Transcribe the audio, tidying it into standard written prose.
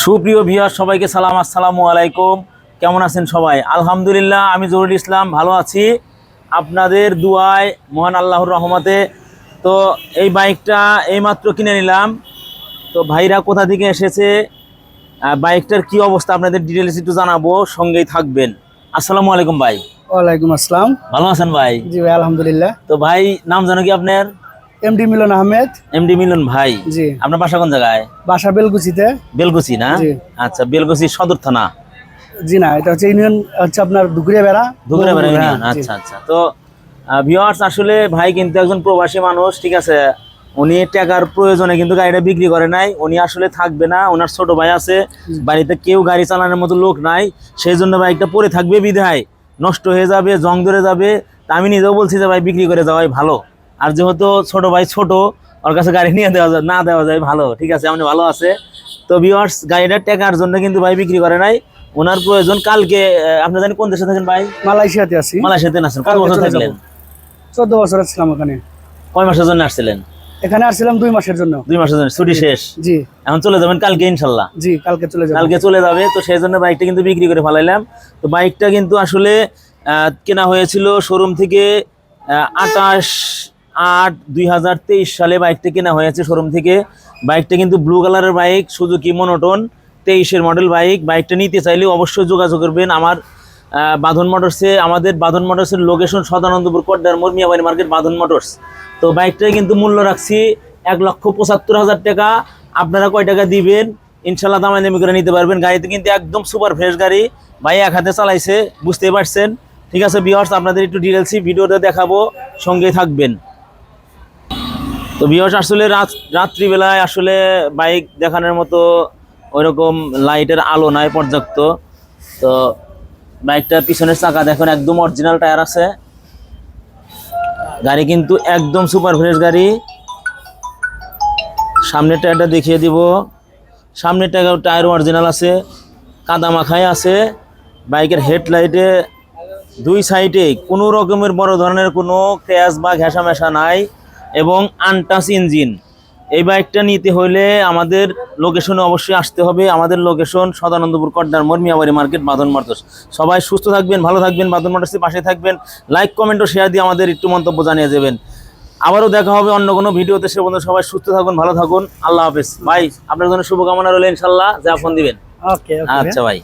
সুপ্রিয় ভিউয়ার সবাইকে সালাম, আসসালামু আলাইকুম। কেমন আছেন সবাই? আলহামদুলিল্লাহ, আমি জহুরুল ইসলাম ভালো আছি আপনাদের দুয়ায়, মহান আল্লাহর রহমতে। তো এই বাইকটা এইমাত্র কিনে নিলাম। তো ভাইরা কোথা থেকে এসেছে, বাইকটার কি অবস্থা আপনাদের ডিটেলস একটু জানাবো, সঙ্গেই থাকবেন। আসসালামু আলাইকুম ভাই। ওয়ালাইকুম আসসালাম। ভালো আছেন ভাই? জি ভাই, আলহামদুলিল্লাহ। তো ভাই, নাম জানো কি আপনার? এমডি মিলন আহমেদ। এমডি মিলন ভাই। জি। আপনার বাসা কোন জায়গায়? বাসা বেলকুচিতে। বেলকুচি না? জি। আচ্ছা, বেলকুচি সদর থানা? জি না, এটা হচ্ছে ইউনিয়ন, হচ্ছে আপনার ধুকরিয়া বেড়া। ইউনিয়ন। আচ্ছা আচ্ছা। তো ভিউয়ার্স, আসলে ভাই কিন্তু একজন প্রবাসী মানুষ, ঠিক আছে। উনি টাকার প্রয়োজনে কিন্তু গাড়িটা বিক্রি করে নাই। উনি আসলে থাকবে না, ওনার ছোট ভাই আছে, বাড়িতে কেউ গাড়ি চালানোর মতো লোক নাই, সেই জন্য বাইকটা পরে থাকবে, বিধায় নষ্ট হয়ে যাবে, জং ধরে যাবে। তা আমি নিজেও বলছি যে ভাই বিক্রি করে যাওয়াই ভালো। আর যেহেতু ছোট ভাই ছোট, ওর কাছে গাড়ি নিয়ে দেওয়া যায় ভালো, ঠিক আছে, আপনি ভালো আছে। তো ভিউয়ার্স, গাড়িটা টাকার জন্য কিন্তু ভাই বিক্রি করে নাই, ওনার প্রয়োজন। কালকে আপনি জানেন কোন দেশে থাকেন ভাই? মালয়েশিয়াতে আছি। মালয়েশিয়াতে আছেন? কত বছর থাকলেন? 14 বছর ছিলাম ওখানে। কয় মাসের জন্য আসছিলেন? এখানে আসছিলাম 2 মাসের জন্য। 2 মাসের জন্য ছুটি শেষ? জি। এখন চলে যাবেন কালকে ইনশাল্লাহ? জি, কালকে চলে যাব। কালকে চলে যাবে, তো সেই জন্য বাইকটা কিন্তু বিক্রি করে ফেলাইলাম। তো বাইকটা কিন্তু আসলে কেনা হয়েছিল শোরুম থেকে 28/8/2023 সালে বাইকটা কেনা হয়েছে শোরুম থেকে। বাইকটা কিন্তু ব্লু কালারের বাইক, সুজুকি মনোটন 23-এর মডেল বাইক। বাইকটা নিতে চাইলে অবশ্যই যোগাযোগ করবেন আমার বাঁধন মোটরসে। আমাদের বাঁধন মোটরসের লোকেশন সদানন্দপুর কড্ডার মোড়, মিয়াবাড়ি মার্কেট, বাঁধন মোটরস। তো বাইকটাই কিন্তু মূল্য রাখছি 1,75,000 টাকা। আপনারা কয় টাকা দিবেন ইনশাল্লাহ দামাদামি করে নিতে পারবেন। গাড়িতে কিন্তু একদম সুপার ফ্রেশ গাড়ি, ভাই এক হাতে চালাইছে, বুঝতে পারছেন, ঠিক আছে। ভিউয়ার্স, আপনাদের একটু ডিটেলসি ভিডিওতে দেখাবো, সঙ্গে থাকবেন। তো ভিউয়ার্স, আসলে রাত্রিবেলায় আসলে বাইক দেখানোর মতো ওইরকম লাইটের আলো নাই পর্যাপ্ত। তো বাইকটার পিছনের চাকা দেখুন, একদম অরিজিনাল টায়ার আছে। গাড়ি কিন্তু একদম সুপার ফ্রেশ গাড়ি। সামনের টায়ারটা দেখিয়ে দিব, সামনের টায়ার অরিজিনাল আছে, কাদা মাখায় আছে। বাইকের হেডলাইটে দুই সাইডে কোনো রকমের বড় ধরনের কোনো ক্র্যাশ বা ঘেঁষামেশা নাই, এবং আনটাচ ইঞ্জিন। এই বাইকটা নিতে হলে আমাদের লোকেশনে অবশ্যই আসতে হবে। আমাদের লোকেশন সদানন্দপুর কড্ডার মোড়, মিয়াবাড়ি মার্কেট, বাঁধন মোটরস। সবাই সুস্থ থাকবেন, ভালো থাকবেন, বাঁধন মোটরসের পাশে থাকবেন। লাইক, কমেন্ট ও শেয়ার দিয়ে আমাদের একটু মন্তব্য জানিয়ে যাবেন। আবারও দেখা হবে অন্য কোনো ভিডিওতে। সে বন্ধু সবাই সুস্থ থাকুন, ভালো থাকুন, আল্লাহ হাফেজ। ভাই, আপনার জন্য শুভকামনা রইল ইনশাল্লাহ, যা ফোন দিবেন। ওকে। আচ্ছা ভাই।